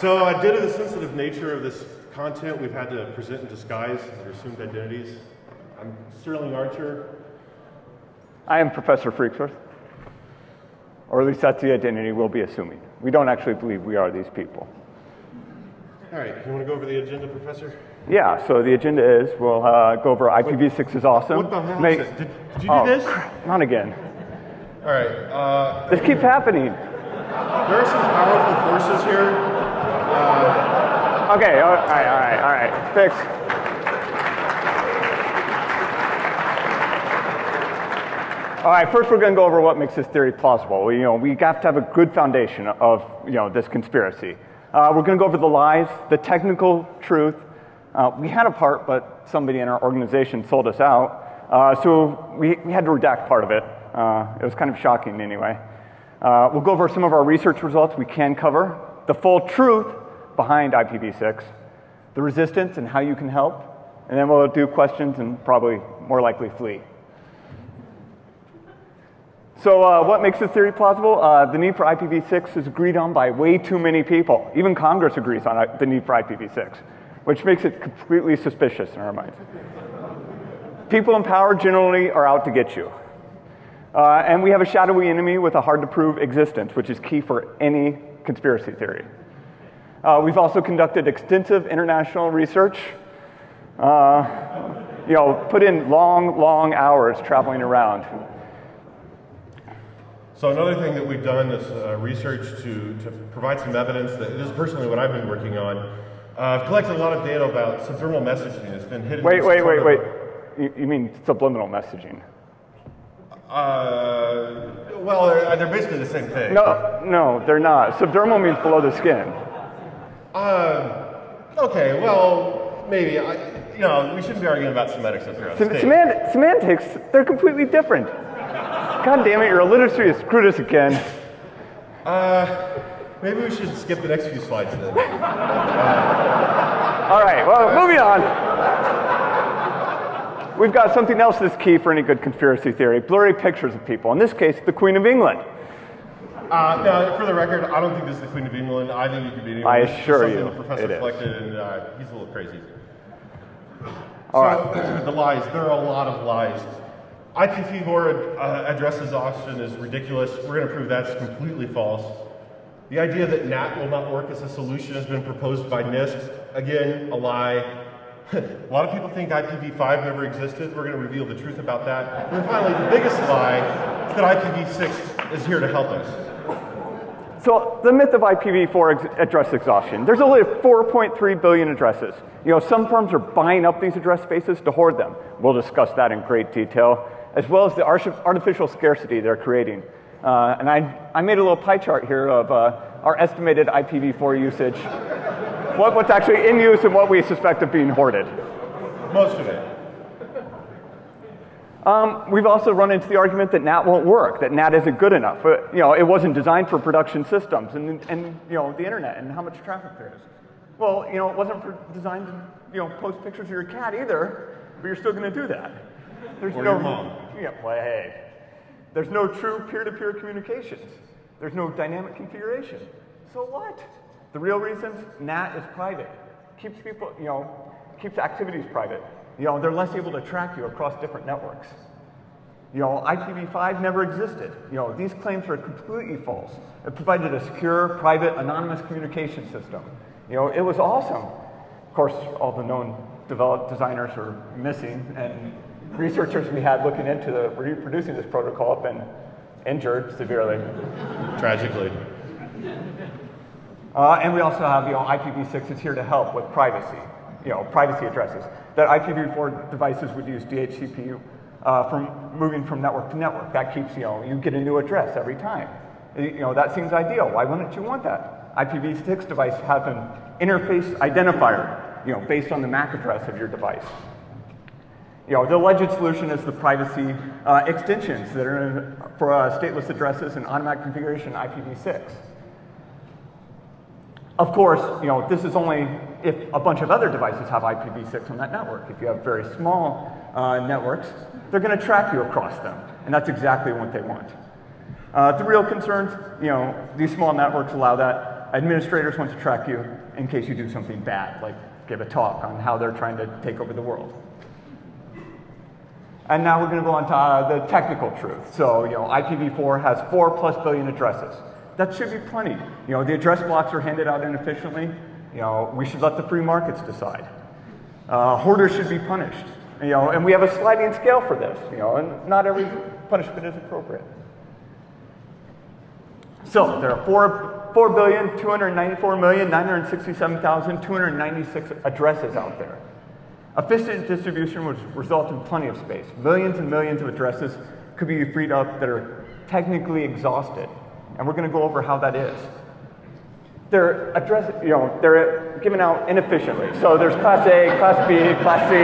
So due to the sensitive nature of this content, we've had to present in disguise their assumed identities. I'm Sterling Archer. I am Professor Freaksworth. Or at least that's the identity we'll be assuming. We don't actually believe we are these people. All right, you want to go over the agenda, Professor? Yeah, so the agenda is we'll go over IPv6 is awesome. What the hell is it? Did you do this? Not again. All right. This keeps happening. There are some powerful forces here. Okay, all right. Fix. All right, first we're going to go over what makes this theory plausible. We have to have a good foundation of this conspiracy. We're going to go over the lies, the technical truth. We had a part, but somebody in our organization sold us out, so we had to redact part of it. It was kind of shocking anyway. We'll go over some of our research results we can cover, the full truth behind IPv6, the resistance and how you can help, and then we'll do questions and probably more likely flee. So what makes this theory plausible? The need for IPv6 is agreed on by way too many people. Even Congress agrees on the need for IPv6, which makes it completely suspicious in our minds. People in power generally are out to get you. And we have a shadowy enemy with a hard-to-prove existence, which is key for any conspiracy theory. We've also conducted extensive international research, put in long hours traveling around. So another thing that we've done is research to provide some evidence that this is personally what I've been working on. I've collected a lot of data about subdermal messaging. It's been hidden. Wait. You mean subliminal messaging? Well, they're basically the same thing. No, they're not. Subdermal means below the skin. Okay, well, maybe. We shouldn't be arguing about semantics up here. Semantics, they're completely different. God damn it, your illiteracy has screwed us again. Maybe we should skip the next few slides then. All right, well, moving on. We've got something else that's key for any good conspiracy theory, blurry pictures of people. In this case, the Queen of England. Now, for the record, I don't think this is the Queen of England. I think it could be anyone. I assure you, the professor collected, and he's a little crazy. All right. The lies. There are a lot of lies. IPv4 address exhaustion is ridiculous. We're going to prove that's completely false. The idea that NAT will not work as a solution has been proposed by NIST. Again, a lie. A lot of people think IPv5 never existed. We're going to reveal the truth about that. And then finally, the biggest lie is that IPv6 is here to help us. So the myth of IPv4 address exhaustion. There's only 4.3 billion addresses. Some firms are buying up these address spaces to hoard them. We'll discuss that in great detail, as well as the artificial scarcity they're creating. And I made a little pie chart here of our estimated IPv4 usage, what's actually in use and what we suspect of being hoarded. Most of it. We've also run into the argument that NAT won't work, that NAT isn't good enough. It wasn't designed for production systems and the internet and how much traffic there is. Well, it wasn't designed to post pictures of your cat either, but you're still going to do that. There's or your mom. Yeah, well, hey. There's no true peer-to-peer communications. There's no dynamic configuration. So what? The real reasons, NAT is private. Keeps people, keeps activities private. They're less able to track you across different networks. IPv5 never existed. These claims are completely false. It provided a secure, private, anonymous communication system. It was awesome. Of course, all the known designers are missing, and researchers we had looking into reproducing this protocol have been injured severely. Tragically. And we also have, IPv6 is here to help with privacy, privacy addresses. That IPv4 devices would use DHCP from moving from network to network. That keeps, you get a new address every time. That seems ideal. Why wouldn't you want that? IPv6 device have an interface identifier, based on the MAC address of your device. The alleged solution is the privacy extensions that are for stateless addresses and automatic configuration IPv6. Of course, this is only if a bunch of other devices have IPv6 on that network. If you have very small networks, they're going to track you across them, and that's exactly what they want. The real concerns, these small networks allow that. Administrators want to track you in case you do something bad, like give a talk on how they're trying to take over the world. And now we're going to go on to the technical truth. So, IPv4 has 4+ billion addresses. That should be plenty. The address blocks are handed out inefficiently. We should let the free markets decide. Hoarders should be punished. And we have a sliding scale for this. And not every punishment is appropriate. So there are 4,294,967,296 addresses out there. Efficient distribution would result in plenty of space. Millions and millions of addresses could be freed up that are technically exhausted. And we're going to go over how that is. They're they're given out inefficiently. So there's Class A, Class B, Class C.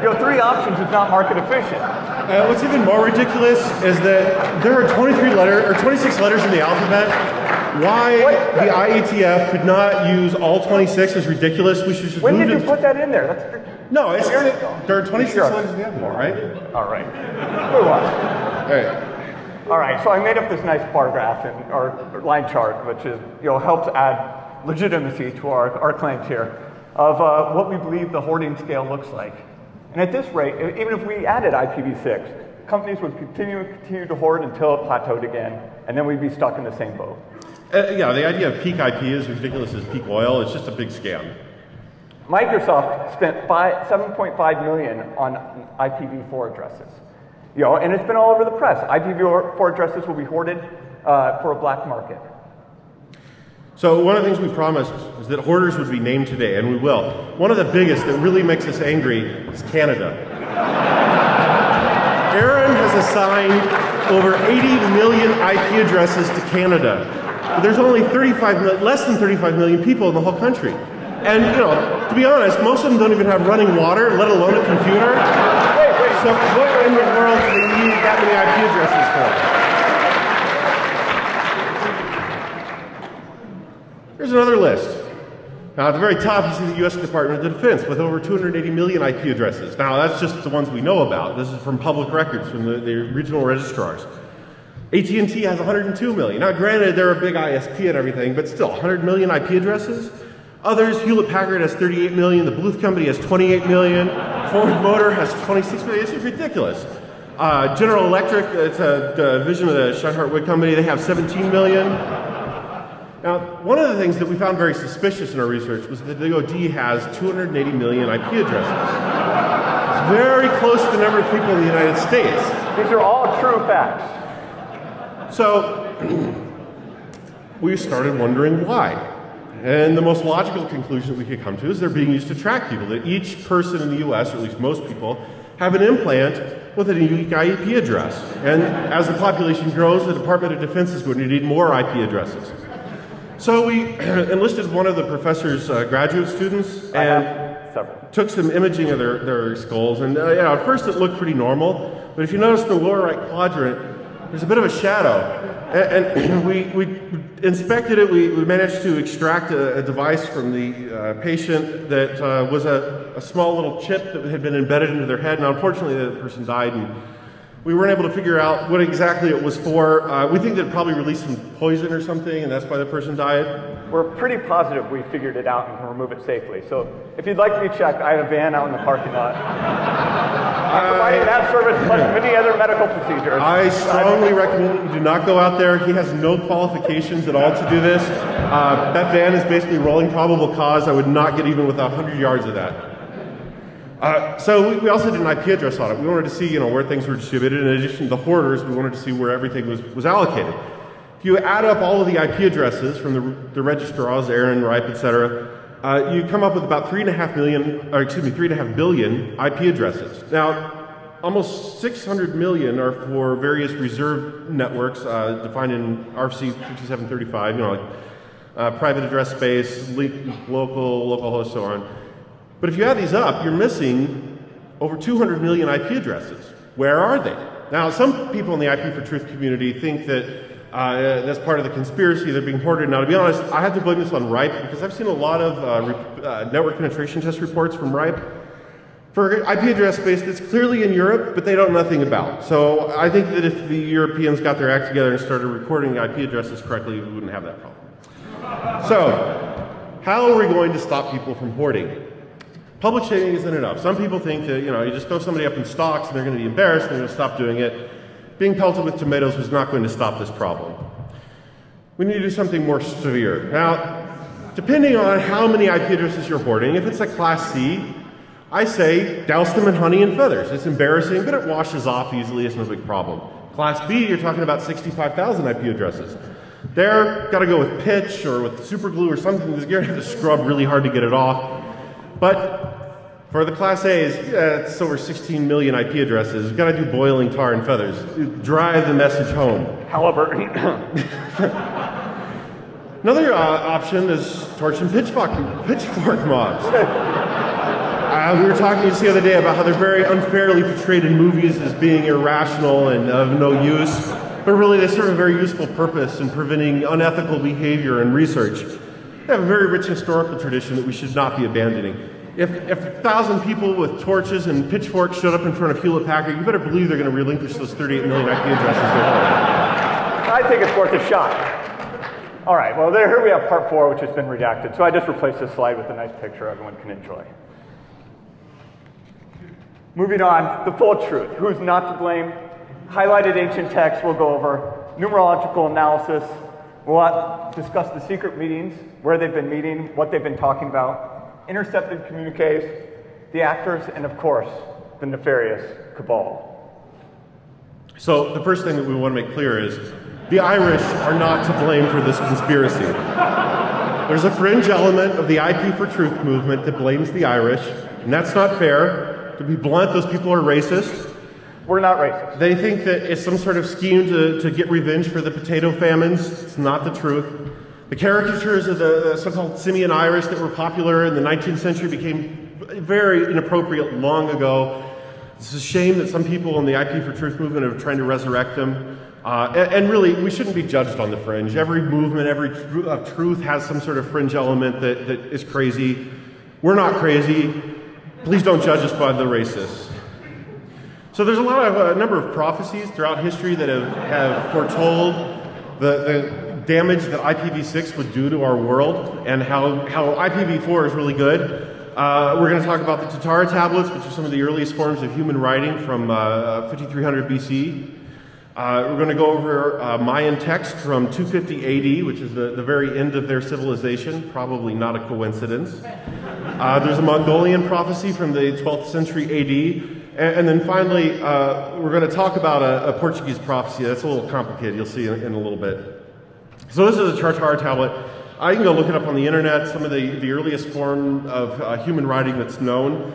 3 options is not market efficient. What's even more ridiculous is that there are 26 letters in the alphabet. Why the IETF could not use all 26 is ridiculous. We should just When did you put that in there? No, there are 26 letters in the alphabet, right? All right. Move on. All right. All right, so I made up this nice bar graph or line chart, which is, helps add legitimacy to our claims here of what we believe the hoarding scale looks like. And at this rate, even if we added IPv6, companies would continue to hoard until it plateaued again, and then we'd be stuck in the same boat. Yeah, the idea of peak IP is ridiculous as peak oil. It's just a big scam. Microsoft spent $7.5 million on IPv4 addresses. And it's been all over the press. IPv4 addresses will be hoarded for a black market. So one of the things we promised is that hoarders would be named today, and we will. One of the biggest that really makes us angry is Canada. Aaron has assigned over 80 million IP addresses to Canada. But there's only less than 35 million people in the whole country. And, to be honest, most of them don't even have running water, let alone a computer. So what in the world do they need that many IP addresses for? Here's another list. Now, at the very top, you see the U.S. Department of Defense with over 280 million IP addresses. Now, that's just the ones we know about. This is from public records from the regional registrars. AT&T has 102 million. Now, granted, they're a big ISP and everything, but still, 100 million IP addresses? Others, Hewlett-Packard has 38 million, the Bluth Company has 28 million, Ford Motor has 26 million. It's ridiculous. General Electric, it's a division of the Steinhardt-Wood Company, they have 17 million. Now, one of the things that we found very suspicious in our research was that the DoD has 280 million IP addresses. It's very close to the number of people in the United States. These are all true facts. So, we started wondering why. And the most logical conclusion that we could come to is they're being used to track people, that each person in the US, or at least most people, have an implant with a unique IP address. And as the population grows, the Department of Defense is going to need more IP addresses. So we enlisted one of the professor's graduate students and took some imaging of their skulls. And at first it looked pretty normal, but if you notice in the lower right quadrant, there's a bit of a shadow. And we inspected it. We managed to extract a device from the patient that was a small little chip that had been embedded into their head. Now, unfortunately, the person died, and we weren't able to figure out what exactly it was for. We think that it probably released some poison or something, and that's why the person died. We're pretty positive we figured it out and can remove it safely. So if you'd like to be checked, I have a van out in the parking lot. I'm providing that service plus many other medical procedures. I strongly recommend that you do not go out there. He has no qualifications at all to do this. That van is basically rolling probable cause. I would not get even within 100 yards of that. So we also did an IP address audit. We wanted to see, where things were distributed. In addition to the hoarders, we wanted to see where everything was allocated. If you add up all of the IP addresses from the registrars, Aaron, RIPE, etc., you come up with about 3.5 billion IP addresses. Now, almost 600 million are for various reserved networks defined in RFC 5735, private address space, local host, so on. But if you add these up, you're missing over 200 million IP addresses. Where are they? Now, some people in the IP for Truth community think that that's part of the conspiracy, they're being hoarded. Now, to be honest, I have to blame this on RIPE because I've seen a lot of network penetration test reports from RIPE for IP address space that's clearly in Europe, but they don't know nothing about. So I think that if the Europeans got their act together and started recording IP addresses correctly, we wouldn't have that problem. So, how are we going to stop people from hoarding? Public shaming isn't enough. Some people think that, you just throw somebody up in stocks and they're going to be embarrassed and they're going to stop doing it. Being pelted with tomatoes was not going to stop this problem. We need to do something more severe. Now, depending on how many IP addresses you're hoarding, if it's a Class C, I say douse them in honey and feathers. It's embarrassing, but it washes off easily. It's no big problem. Class B, you're talking about 65,000 IP addresses. There, got to go with pitch or with super glue or something. You're going to have to scrub really hard to get it off. But for the Class A's, it's over 16 million IP addresses. You've got to do boiling tar and feathers. Drive the message home. Halliburton. Another option is torch and pitchfork mobs. We were talking just the other day about how they're very unfairly portrayed in movies as being irrational and of no use, but really they serve a very useful purpose in preventing unethical behavior and research. They have a very rich historical tradition that we should not be abandoning. If 1,000 people with torches and pitchforks showed up in front of Hewlett-Packard, you better believe they're going to relinquish those 38 million IP addresses they hold. I think it's worth a shot. All right, well, here we have part 4, which has been redacted. So I just replaced this slide with a nice picture everyone can enjoy. Moving on, the full truth. Who's not to blame? Highlighted ancient texts we'll go over. Numerological analysis. We'll discuss the secret meetings, where they've been meeting, what they've been talking about. Intercepted communiques, the actors, and of course, the nefarious cabal. So the first thing that we want to make clear is the Irish are not to blame for this conspiracy. There's a fringe element of the IP for Truth movement that blames the Irish, and that's not fair. To be blunt, those people are racist. We're not racist. They think that it's some sort of scheme to get revenge for the potato famines. It's not the truth. The caricatures of the so-called simian Irish that were popular in the 19th century became very inappropriate long ago. It's a shame that some people in the IP for Truth movement are trying to resurrect them. And really, we shouldn't be judged on the fringe. Every movement, every truth has some sort of fringe element that is crazy. We're not crazy. Please don't judge us by the racists. So there's a number of prophecies throughout history that have foretold the damage that IPv6 would do to our world and how IPv4 is really good. We're going to talk about the Tatar tablets, which are some of the earliest forms of human writing from 5300 BC. We're going to go over Mayan text from 250 AD, which is the very end of their civilization, probably not a coincidence. There's a Mongolian prophecy from the 12th century AD. And then finally, we're going to talk about a Portuguese prophecy. That's a little complicated. You'll see in a little bit. So this is a Tatar tablet. You can go look it up on the internet. Some of the earliest form of human writing that's known.